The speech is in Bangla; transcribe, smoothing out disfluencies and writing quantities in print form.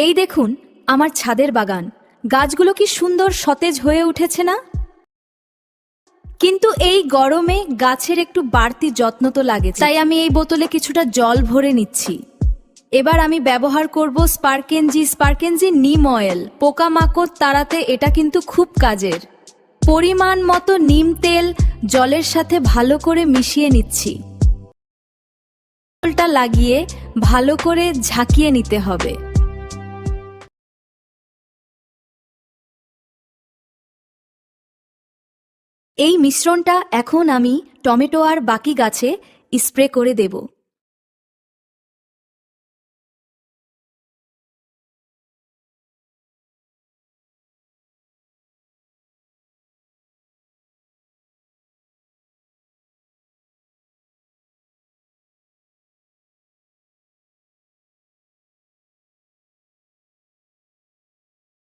এই দেখুন আমার ছাদের বাগান, গাছগুলো কি সুন্দর সতেজ হয়ে উঠেছে না? কিন্তু এই গরমে গাছের একটু বাড়তি যত্ন তো লাগে, তাই আমি এই বোতলে কিছুটা জল ভরে নিচ্ছি। এবার আমি ব্যবহার করব স্পার্কেনজি নিম অয়েল। পোকামাকড় তাড়াতে এটা কিন্তু খুব কাজের। পরিমাণ মতো নিম তেল জলের সাথে ভালো করে মিশিয়ে নিচ্ছি। জলটা লাগিয়ে ভালো করে ঝাঁকিয়ে নিতে হবে। এই মিশ্রণটা এখন আমি টমেটো আর বাকি গাছে স্প্রে করে দেব।